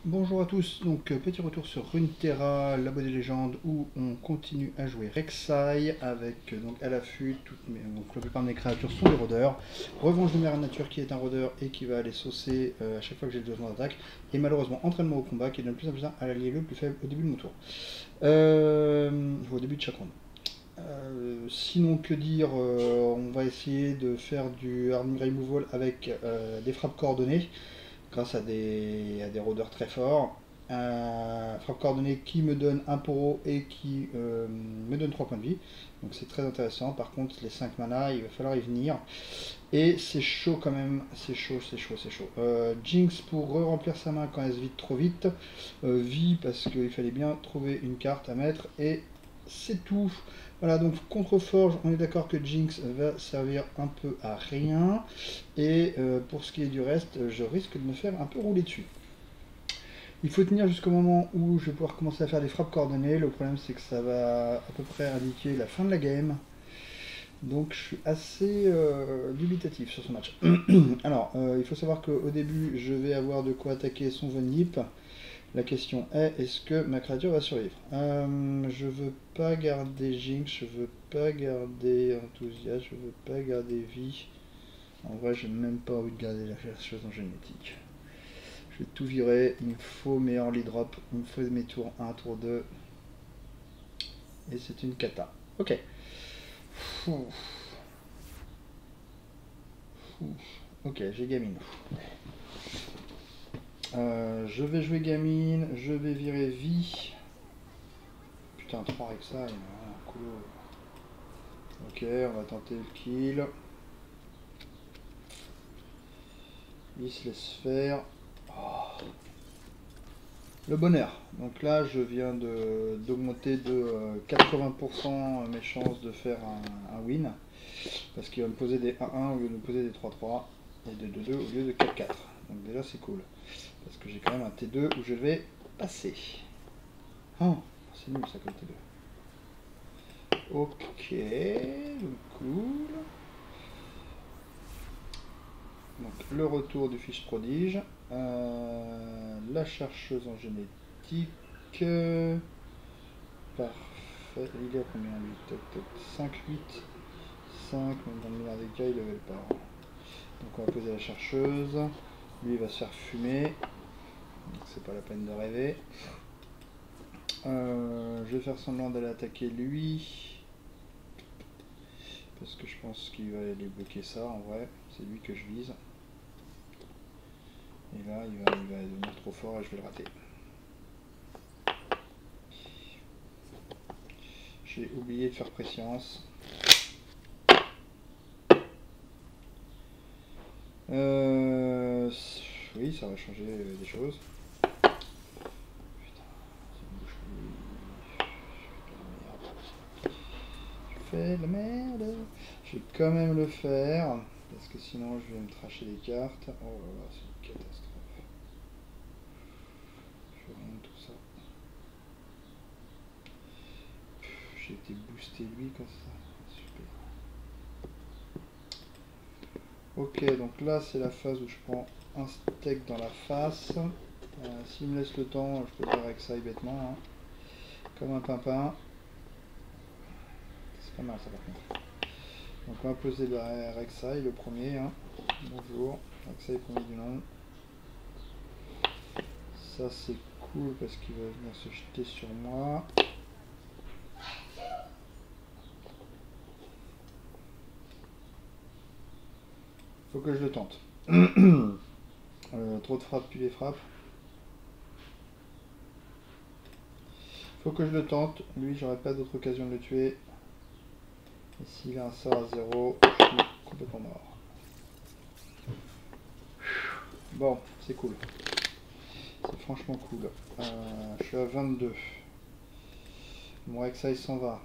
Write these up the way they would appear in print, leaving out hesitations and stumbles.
Bonjour à tous, donc petit retour sur Runeterra, Labo des légendes, où on continue à jouer Rek'Sai avec donc à l'affût, donc la plupart de mes créatures sont des rôdeurs. Revanche de Mère Nature qui est un rôdeur et qui va aller saucer à chaque fois que j'ai le besoin d'attaque. Et malheureusement entraînement au combat qui donne plus en plus à l'allié le plus faible au début de mon tour. Au début de chaque round. Sinon que dire, on va essayer de faire du Harming Removal avec des frappes coordonnées grâce à des rôdeurs très forts. Frappe coordonnée qui me donne un poro et qui me donne 3 points de vie. Donc c'est très intéressant. Par contre, les 5 mana, il va falloir y venir. Et c'est chaud quand même. C'est chaud, c'est chaud, c'est chaud. Jinx pour re-remplir sa main quand elle se vide trop vite. Vie parce qu'il fallait bien trouver une carte à mettre. Et c'est tout. Voilà, donc contre Forge, on est d'accord que Jinx va servir un peu à rien. Et pour ce qui est du reste, je risque de me faire un peu rouler dessus. Il faut tenir jusqu'au moment où je vais pouvoir commencer à faire des frappes coordonnées. Le problème, c'est que ça va à peu près indiquer la fin de la game. Donc je suis assez dubitatif sur ce match. Alors, il faut savoir qu'au début, je vais avoir de quoi attaquer son Venip. La question est, est-ce que ma créature va survivre? Je veux pas garder Jinx, je veux pas garder Enthousiasme, je veux pas garder Vie. En vrai, j'ai même pas envie de garder la chose en génétique. Je vais tout virer, il me faut mes early drop, il me faut mes tours 1, tour 2. Et c'est une cata. Ok. Fou. Fou. Ok, j'ai gamine. Je vais jouer gamine, je vais virer vie. Putain, 3 avec ça, il y en a un coup. Ok, on va tenter le kill. Il se laisse faire. Oh. Le bonheur. Donc là, je viens d'augmenter de 80% mes chances de faire un win. Parce qu'il va me poser des 1-1 au lieu de me poser des 3-3. Et des 2-2 au lieu de 4-4. Donc déjà, c'est cool. Parce que j'ai quand même un T2 où je vais passer. Oh, c'est nul ça comme T2. Ok, donc cool. Donc le retour du fiche prodige. La chercheuse en génétique. Parfait. Il est à combien lui? 5, 8, 5, même dans le meilleur des cas, il level pas. Donc on va poser la chercheuse. Lui il va se faire fumer. Donc c'est pas la peine de rêver. Je vais faire semblant d'aller attaquer lui. Parce que je pense qu'il va aller bloquer ça en vrai. C'est lui que je vise. Et là il va devenir trop fort et je vais le rater. J'ai oublié de faire préscience. Oui, ça va changer des choses. Putain, c'est une bouche. Je fais de la merde. Je vais quand même le faire. Parce que sinon je vais me tracher les cartes. Oh là là, c'est une catastrophe. Je fais rien de tout ça. J'ai été boosté lui comme ça. Super. Ok, donc là c'est la phase où je prends un steak dans la face. S'il me laisse le temps, je peux faire avec ça bêtement. Hein. Comme un pimpin. C'est pas mal ça par contre. Donc on va poser le Rek'Sai, le premier. Hein. Bonjour, Rek'Sai premier du nom. Ça c'est cool parce qu'il va venir se jeter sur moi. Faut que je le tente. Trop de frappes puis les frappes. Faut que je le tente. Lui j'aurais pas d'autre occasion de le tuer. Et s'il a un sort à 0, je suis complètement mort. Bon, c'est cool. C'est franchement cool. Je suis à 22. Mon Rek'Sai s'en va.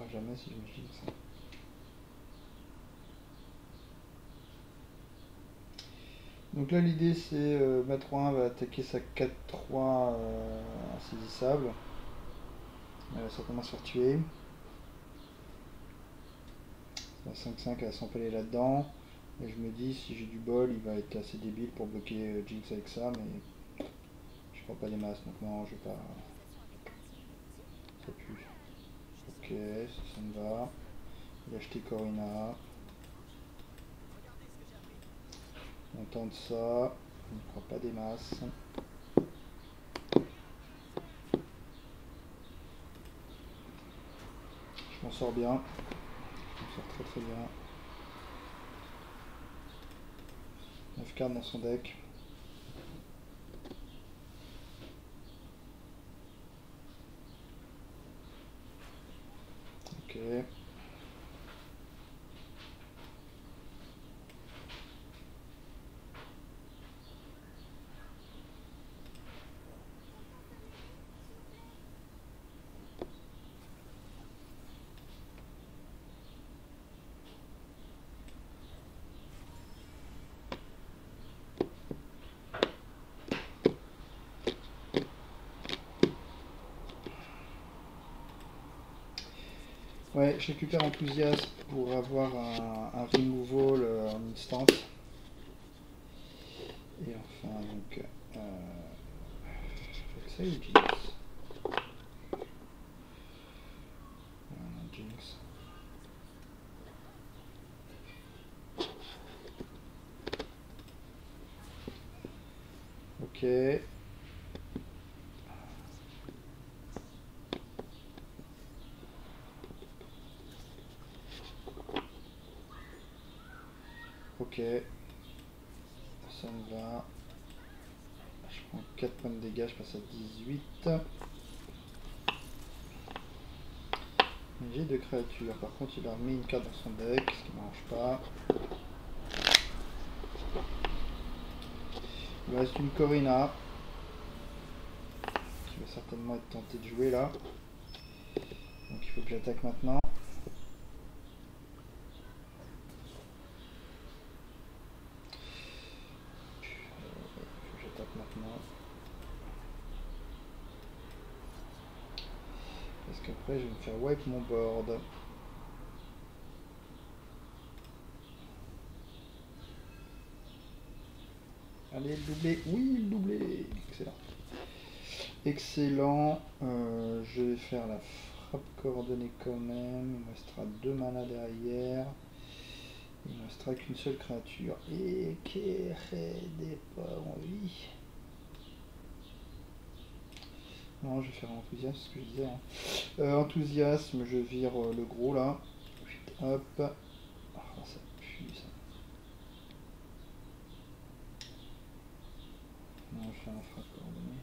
meurt jamais si je me dis ça. Donc là l'idée c'est Maître 1 va attaquer sa 4-3 insaisissable. Elle va certainement se faire tuer. La 5-5 elle va s'empaler là-dedans. Et je me dis si j'ai du bol il va être assez débile pour bloquer Jinx avec ça, mais je crois pas des masses donc non je vais pas. Ça pue. Ok, ça me va. Il a acheté Corina. On tente ça. On ne croit pas des masses. Je m'en sors bien. Je m'en sors très très bien. 9 cartes dans son deck. Ok. Ouais, je récupère enthousiasme pour avoir un removal en instant. Et enfin, donc. Ça ou Jinx Jinx. Ok. Ok. Ça me va. Je prends 4 points de dégâts, je passe à 18. J'ai 2 créatures. Par contre, il a remis une carte dans son deck, ce qui ne marche pas. Il me reste une Corina. Qui va certainement être tenté de jouer là. Donc il faut que j'attaque maintenant. Parce qu'après je vais me faire wipe mon board. Allez, le doublé. Oui, le doublé. Excellent. Excellent. Je vais faire la frappe coordonnée quand même. Il me restera 2 manas derrière. Il ne me restera qu'une seule créature. Et qui des pas envie. Non, je vais faire un enthousiasme, c'est ce que je disais. Hein. Enthousiasme, je vire le gros là. Hop. Oh, ça pue ça. Non, je fais un frappe coordonnée.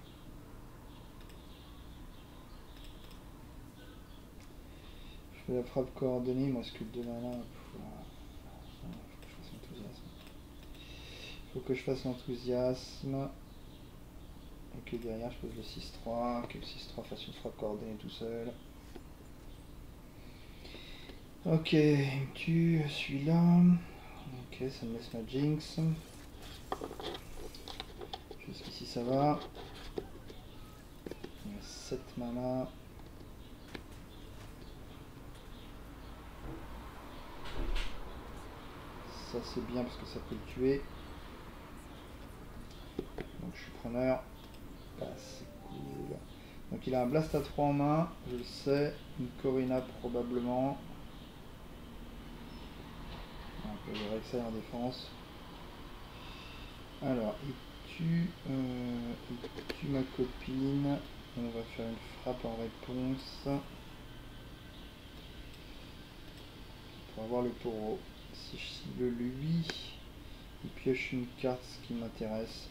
Je fais la frappe coordonnée, il me reste que 2 manas. Faut que je fasse l'enthousiasme. Et que derrière je pose le 6-3. Que le 6-3 fasse une frappe coordonnée tout seul. Ok, il me tue celui-là. Ok, ça me laisse ma Jinx. Jusqu'ici ça va. Il y a 7 mana. Ça c'est bien parce que ça peut le tuer. Donc je suis preneur. Ah, c'est cool. Donc il a un Blast à 3 en main, je le sais. Une Corina probablement. On peut le Rek'Sai en défense. Alors, il tue ma copine. On va faire une frappe en réponse. Pour avoir le taureau. Si je cible lui, il pioche une carte, ce qui m'intéresse.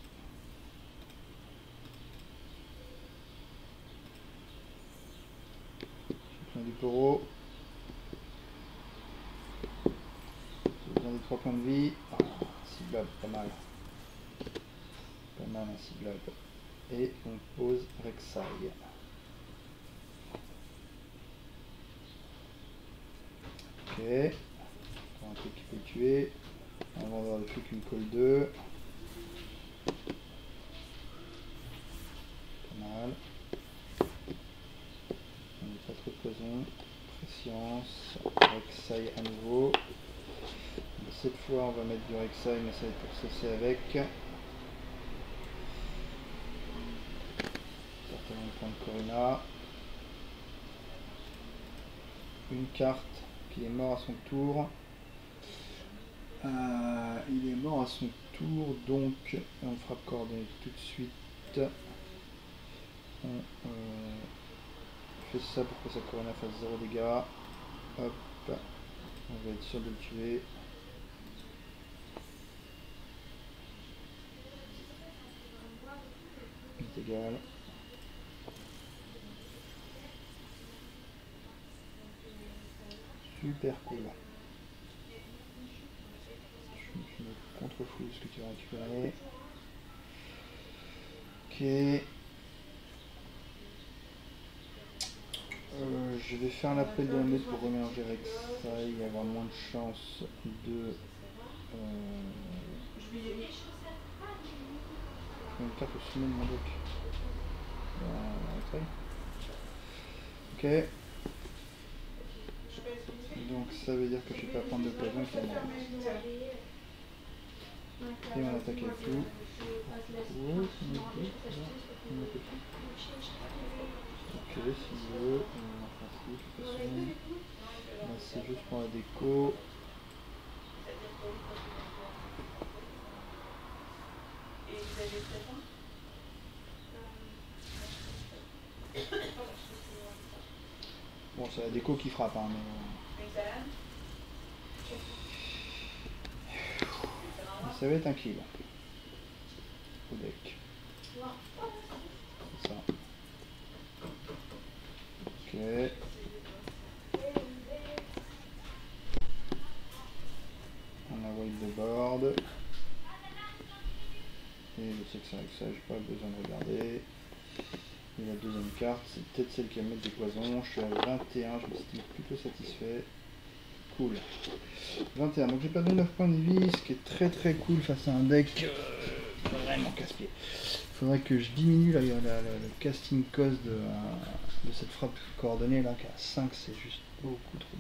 J'ai besoin du taureau. J'ai besoin des 3 points de vie. Ah, ciblable, pas mal. Pas mal un ciblable. Et on pose Rek'Sai. Ok. Encore un truc qui peut le tuer. On va avoir plus qu'une colle 2. Pas mal. On n'est pas trop de poison. Préscience. Rek'Sai à nouveau. Cette fois on va mettre du Rek'Sai, mais ça va être pour saucer avec. Certainement le point de Corina. Une carte qui est mort à son tour. Il est mort à son tour, donc on frappe coordonnée tout de suite. On fait ça pour que sa Corona fasse 0 dégâts. Hop, on va être sûr de le tuer. C'est égal. Super cool. Je me contrefous ce que tu vas récupérer. Ok. Je vais faire l'appel de la meute pour remélanger Rek'Sai et avoir moins de chance de... une carte au sommet de mon deck. Ok. Donc ça veut dire que je ne vais pas prendre de poison qui est mort. Et on attaque avec tout. Ok, s'il veut, enfin si, de toute façon, là c'est juste pour la déco. Bon, c'est la déco qui frappe, hein, mais... ça va être un kill. Au deck. C'est ça. Ok. On a wild the board. Et je sais que c'est avec ça, j'ai pas besoin de regarder. Et la deuxième carte, c'est peut-être celle qui va mettre des poisons. Je suis à 21, je me suis plutôt satisfait. Cool. 21, donc j'ai perdu 9 points de vie, ce qui est très très cool face à un deck vraiment casse-pied. Il faudrait que je diminue le casting cost de cette frappe coordonnée là, qui est à 5, c'est juste beaucoup trop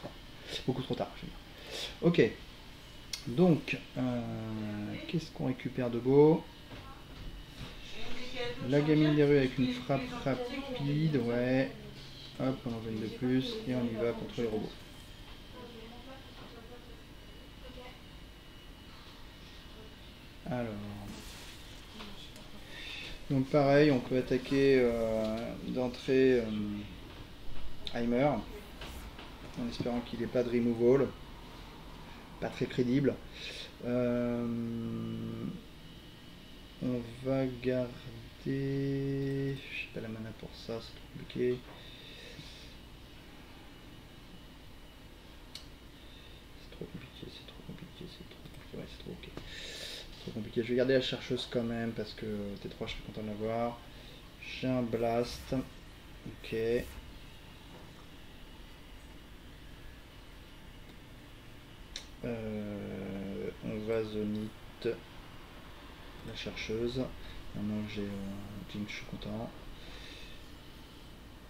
fort. Beaucoup trop tard, je veux dire. Ok. Donc, qu'est-ce qu'on récupère de beau? La gamine des rues avec une frappe rapide, ouais. Hop, on en veut une de plus et on y va contre les robots. Alors, donc pareil, on peut attaquer d'entrée Heimer, en espérant qu'il n'ait pas de removal, pas très crédible. On va garder, je sais pas la mana pour ça, c'est trop compliqué. C'est trop compliqué, ouais, c'est trop ok. Trop compliqué. Je vais garder la chercheuse quand même parce que T3 je suis content de l'avoir. J'ai un blast. Ok. On va zonite la chercheuse. Maintenant j'ai Jinx, je suis content.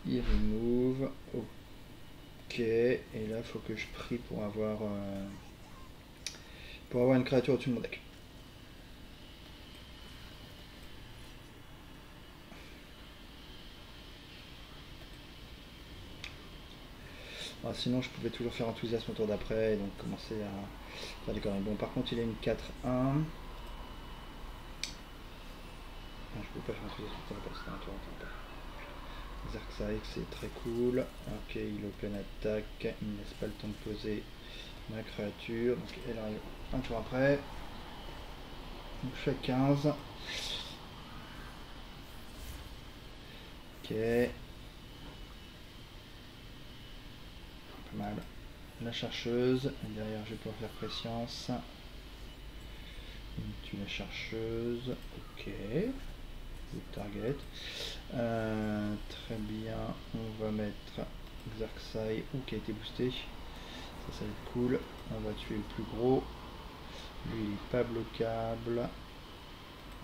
Il remove. Ok. Et là faut que je prie pour avoir une créature au-dessus de mon deck. Alors, sinon je pouvais toujours faire enthousiasme au tour d'après et donc commencer à faire des conneries. Bon par contre il a une 4-1. Non, je peux pas faire enthousiasme au tour d'après, c'était un tour en temps. Zerxaix c'est très cool. Ok, il open attaque, il ne laisse pas le temps de poser ma créature. Donc elle arrive un tour après. Donc je fais 15. Ok. Pas mal. La chercheuse. Et derrière je vais pouvoir faire préscience. Tu la chercheuse. Ok. Le target. Très bien. On va mettre Zerxaix qui a été boosté. Ça va être cool. On va tuer le plus gros. Lui il est pas bloquable.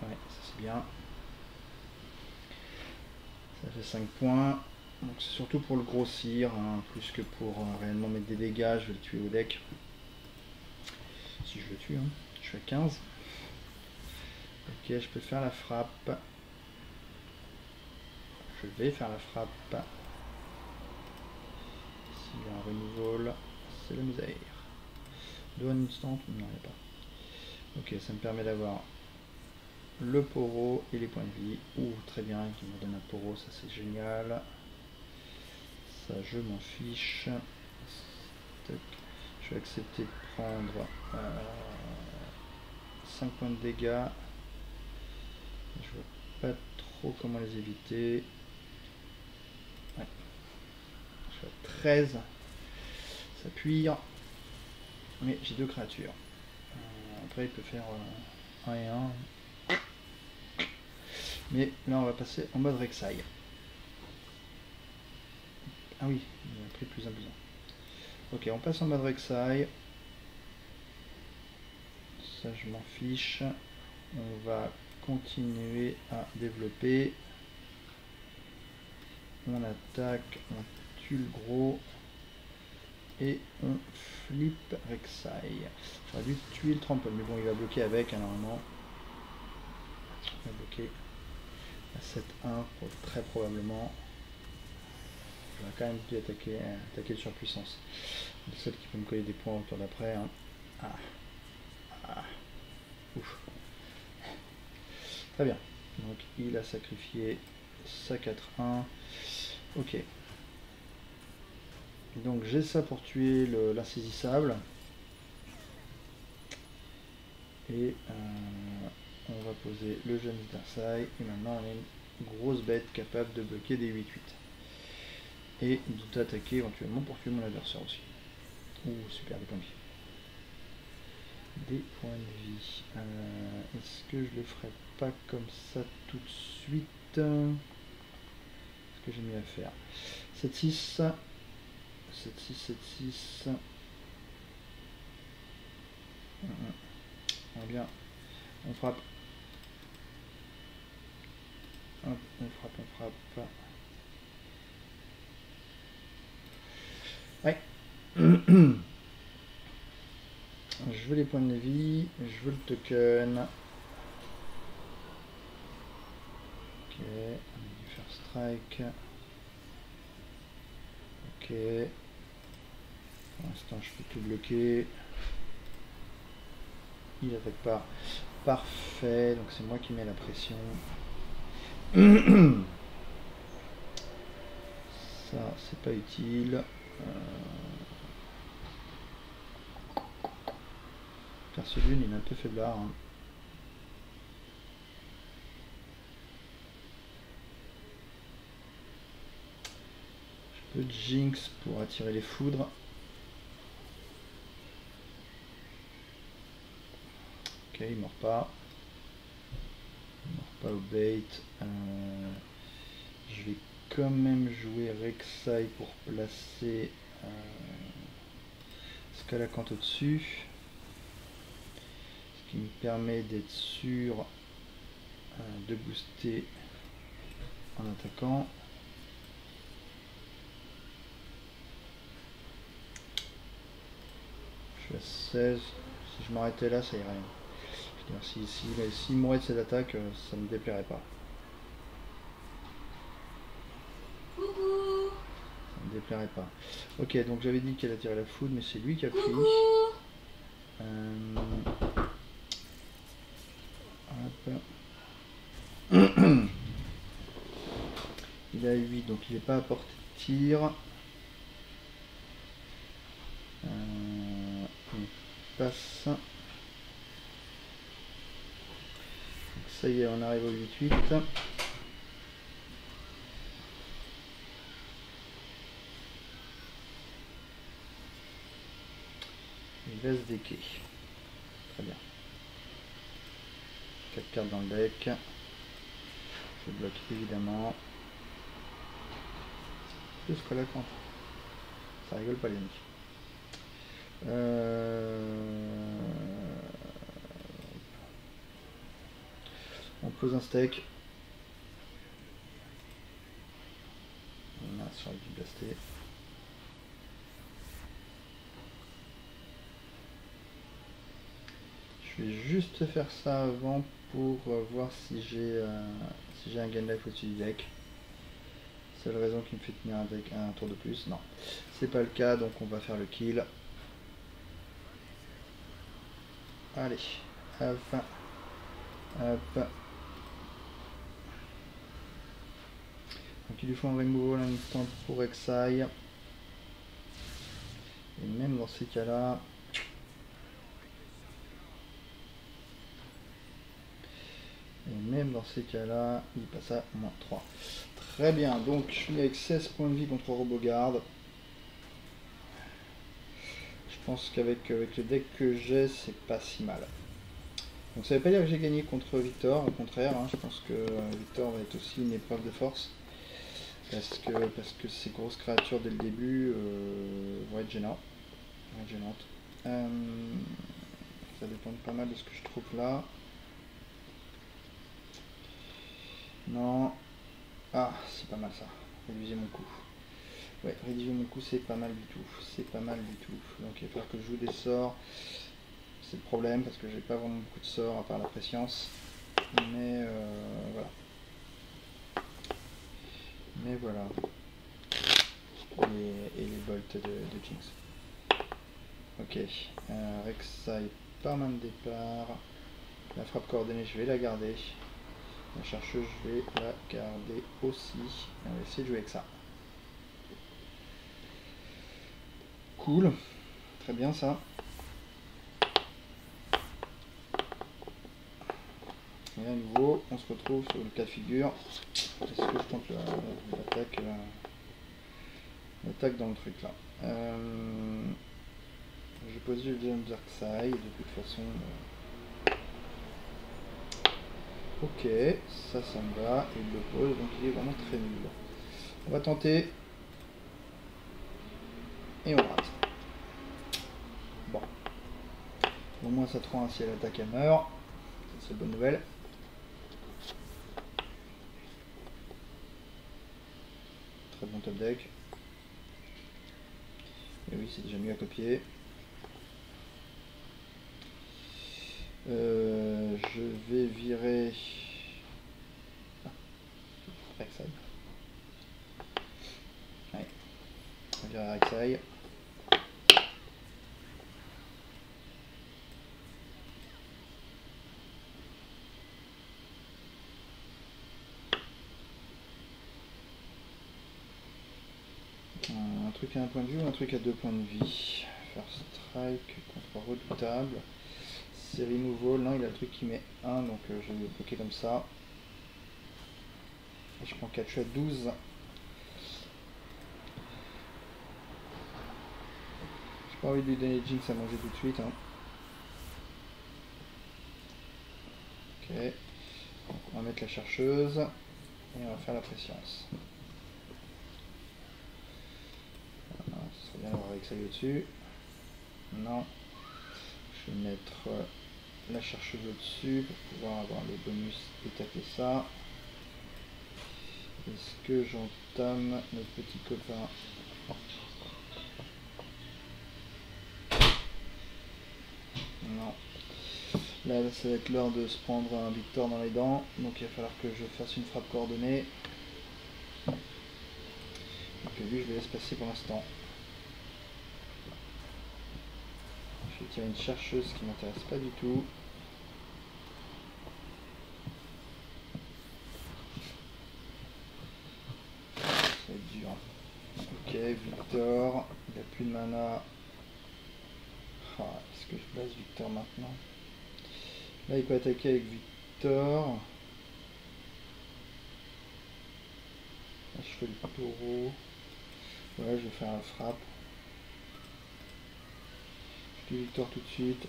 Ouais, ça c'est bien. Ça fait 5 points. Donc c'est surtout pour le grossir, hein, plus que pour réellement mettre des dégâts. Je vais le tuer au deck. Si je le tue, hein. Je suis à 15. Ok, je peux faire la frappe. Je vais faire la frappe. S'il y a un removal, c'est la misère. Do un instant? Non, il n'y a pas. Ok, ça me permet d'avoir le poro et les points de vie. Ouh, très bien, qui me donne un poro, ça c'est génial. Ça, je m'en fiche. Je vais accepter de prendre 5 points de dégâts. Je vois pas trop comment les éviter. Ouais. Je suis à 13. Ça puire. Mais j'ai 2 créatures. Après, il peut faire 1 et 1. Mais là, on va passer en mode Rek'Sai. Ah oui, il a pris plus 1 plus 1. Ok, on passe en mode Rek'Sai. Ça, je m'en fiche. On va continuer à développer. On attaque, on tue le gros. Et on flippe Rek'Sai. J'aurais dû tuer le trample, mais bon, il va bloquer avec, hein, normalement. Il va bloquer à 7-1, très probablement. J'aurais quand même dû attaquer le surpuissance. C'est celle qui peut me coller des points au tour d'après. Hein. Ah. Ouf. Très bien. Donc il a sacrifié sa 4-1. Ok. Donc j'ai ça pour tuer l'insaisissable. Et on va poser le jeune Darsai. Et maintenant on a une grosse bête capable de bloquer des 8-8. Et d'attaquer éventuellement pour tuer mon adversaire aussi. Ouh, super, des points de vie. Des points de vie. Est-ce que je le ferai pas comme ça tout de suite? Qu'est-ce que j'ai mis à faire? 7-6. 7-6, 7-6. Bien. On frappe. Hop, on frappe. Ouais. Je veux les points de vie, je veux le token. Ok, on a dû faire strike. Ok. Pour l'instant, je peux tout bloquer. Il attaque pas. Parfait, donc c'est moi qui mets la pression. Ça, c'est pas utile. Perce lune, il est un peu faiblard. Hein. Je peux Jinx pour attirer les foudres. Ok, il mord pas. Il mord pas au bait. Je vais quand même jouer Rek'Sai pour placer Scalacante au-dessus. Ce qui me permet d'être sûr de booster en attaquant. Je suis à 16. Si je m'arrêtais là, ça irait. Je veux dire, s'il mourait de cette attaque, ça ne me déplairait pas. Coucou. Ça ne me déplairait pas. Ok, donc j'avais dit qu'elle attirait la foudre, mais c'est lui qui a pris. Il a 8, donc il n'est pas à portée de tir. On passe. Donc ça y est, on arrive au 8-8. Il va se decker. Très bien. 4 cartes dans le deck. Je bloque évidemment. Plus que la compte. Ça rigole pas les amis. On pose un steak. Mince, j'aurais dû blaster. Je vais juste faire ça avant pour voir si j'ai un gain life au-dessus du deck. C'est la raison qui me fait tenir un tour de plus. Non, c'est pas le cas, donc on va faire le kill. Allez, hop, hop. Donc il lui faut un removal un instant pour Exile. Et même dans ces cas-là, il passe à moins 3. Très bien, donc je suis avec 16 points de vie contre Robogard. Je pense qu'avec le deck que j'ai, c'est pas si mal. Donc ça veut pas dire que j'ai gagné contre Victor, au contraire, hein, je pense que Victor va être aussi une épreuve de force. Parce que ces grosses créatures dès le début vont être gênantes. Ça dépend pas mal de ce que je trouve là. Non. Ah, c'est pas mal ça. Réduisez mon coup. Ouais, réduire mon coup, c'est pas mal du tout. Donc il va falloir que je joue des sorts. C'est le problème parce que j'ai pas vraiment beaucoup de sorts à part la préscience. Mais voilà. Et les bolts de Jinx. Ok. Rek'Sai, pas main de départ. La frappe coordonnée, je vais la garder. La chercheuse, je vais la garder aussi. On va essayer de jouer avec ça. Cool. Très bien ça. Et à nouveau, on se retrouve sur le cas de figure. Est-ce que je tente l'attaque dans le truc là. Je pose le James Darkseid de toute façon. Ok, ça me va. Il le pose, donc il est vraiment très nul. On va tenter. Et on rate. Bon. Au moins ça te rend si elle attaque, elle meurt. C'est une bonne nouvelle. Très bon top deck. Et oui, c'est déjà mieux à copier. Je vais virer Rek'Sai. Ouais. On va virer Rek'Sai. Un truc à 1 point de vue ou un truc à 2 points de vie. First strike contre redoutable. Série removal, non, il a le truc qui met 1, donc je vais le bloquer comme ça. Et je prends 4 shots 12. J'ai pas envie de lui donner Jinx à manger tout de suite. Hein. Ok. Donc on va mettre la chercheuse. Et on va faire la préscience. Voilà, ce serait bien d'avoir avec ça au-dessus. Non. Je vais mettre la chercheuse au-dessus pour pouvoir avoir les bonus et taper ça. Est-ce que j'entame notre petit copain? Non. Là, ça va être l'heure de se prendre un Victor dans les dents. Donc il va falloir que je fasse une frappe coordonnée. Donc lui, je le laisse passer pour l'instant. Je vais tirer une chercheuse qui m'intéresse pas du tout. Ça va être dur. Ok, Victor. Il a plus de mana. Ah, est-ce que je place Victor maintenant? Là, il peut attaquer avec Victor. Là, je fais le taureau. Ouais, je vais faire la frappe. Je tue Victor tout de suite.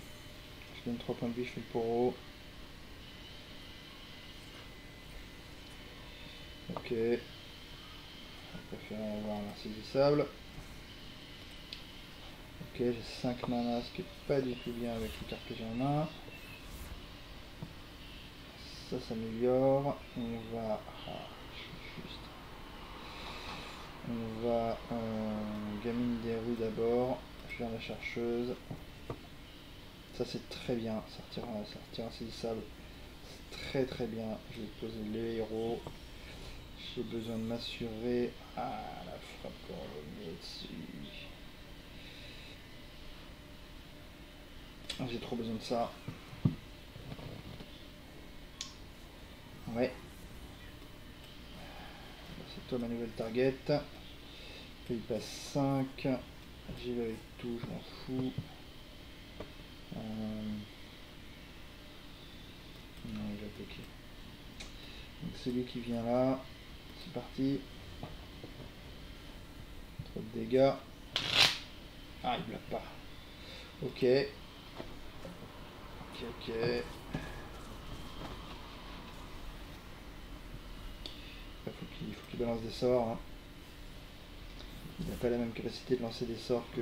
Je donne 3 points de vie, je fais le taureau. Ok. Je préfère avoir l'insaisissable. j'ai 5 mana, ce qui est pas du tout bien avec les cartes que j'ai en main. Ça s'améliore. On va... On va gamine des rues d'abord. Je viens la chercheuse. Ça c'est très bien. Ça retire insaisissable. C'est très bien. Je vais poser les héros. J'ai besoin de m'assurer. Ah, la frappe coordonnée dessus. J'ai trop besoin de ça. Ouais. C'est toi ma nouvelle target. Il passe 5. J'y vais avec tout, je m'en fous. Non, il va bloquer. Donc c'est lui qui vient là. C'est parti. Trop de dégâts. Ah, il bloque pas. Ok. Ok. Il faut qu'il balance des sorts. Hein. Il n'a pas la même capacité de lancer des sorts que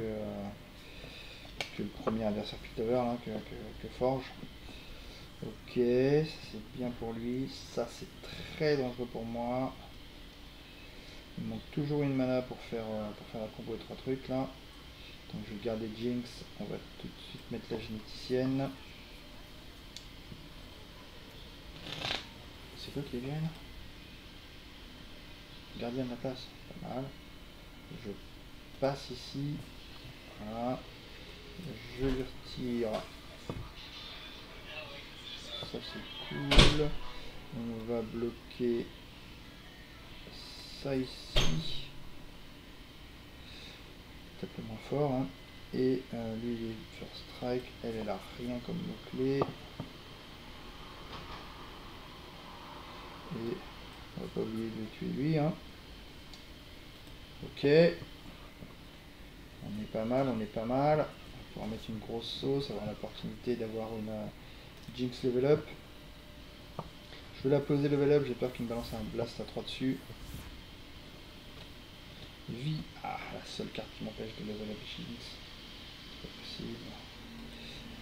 le premier adversaire Piltover, hein, que Forge. Ok, c'est bien pour lui. Ça, c'est très dangereux pour moi. Il me manque toujours une mana pour faire la combo de 3 trucs là. Donc je vais garder Jinx. On va tout de suite mettre la généticienne. C'est quoi qui est bien là? Gardien de la place. Pas mal. Je passe ici. Voilà. Je lui retire. Ça c'est cool. On va bloquer ça ici. Peut-être le moins fort. Hein. Et lui il est sur strike. Elle a rien comme mot-clé. Et on va pas oublier de le tuer lui. Hein. Ok. On est pas mal, on est pas mal. On va pouvoir mettre une grosse sauce, avoir l'opportunité d'avoir une Jinx level up. Je vais la poser level up, j'ai peur qu'il me balance un blast à 3 dessus. Vie. Ah, la seule carte qui m'empêche de level up Jinx. C'est pas possible.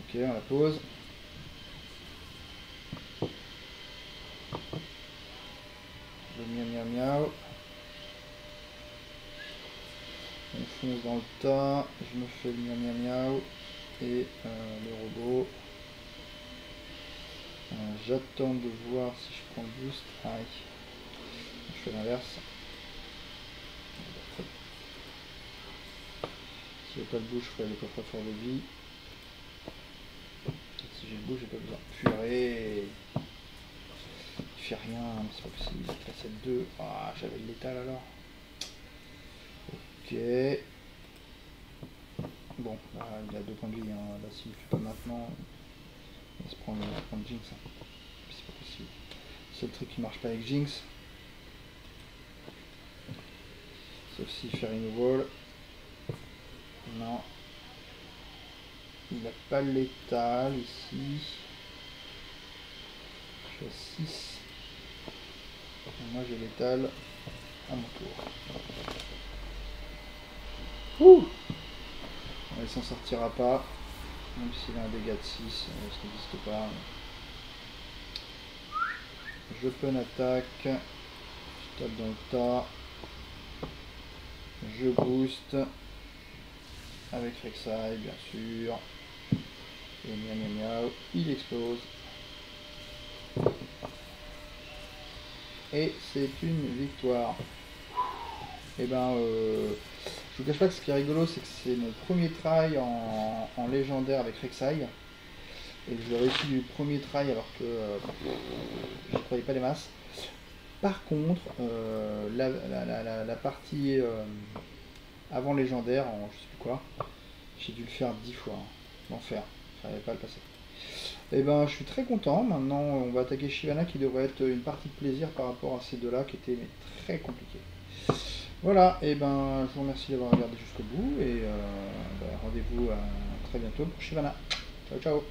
Ok, on la pose. Le miau miau miau. On fonce dans le tas. Je me fais le miau miau miau. Et le robot. J'attends de voir si je prends le boost. Aïe. Je fais l'inverse. Si j'ai pas le boost, je ferai le coffre fort de vie. Si j'ai le boost, j'ai pas besoin. Purée. Il fait rien, c'est pas possible. Il passe à 2. Ah, j'avais le létal alors. Ok. Bon, là, il a 2 points de vie. Hein. Là, s'il ne le fait pas maintenant, il va se prendre Jinx. Hein. C'est pas possible. C'est le truc qui marche pas avec Jinx. Sauf s'il fait removal. Non. Il n'a pas le létal ici. Je suis à 6. Et moi j'ai létal à mon tour. Ouh, il s'en sortira pas. Même s'il a un dégât de 6, ça n'existe pas. Je peux une attaque. Je tape dans le tas. Je booste. Avec Rek'Sai, bien sûr. Et miam miam miam, il explose. Et c'est une victoire. Et ben, je vous cache pas que ce qui est rigolo, c'est que c'est mon premier try en légendaire avec Rek'Sai. Et je l'ai réussi du premier try alors que je ne croyais pas les masses. Par contre, la partie avant légendaire, en je sais plus quoi, j'ai dû le faire 10 fois. Hein. L'enfer, je n'arrivais pas à le passer. Et ben, je suis très content. Maintenant, on va attaquer Shyvana qui devrait être une partie de plaisir par rapport à ces deux-là qui étaient très compliqués. Voilà, et ben, je vous remercie d'avoir regardé jusqu'au bout et rendez-vous très bientôt pour Shyvana. Ciao, ciao.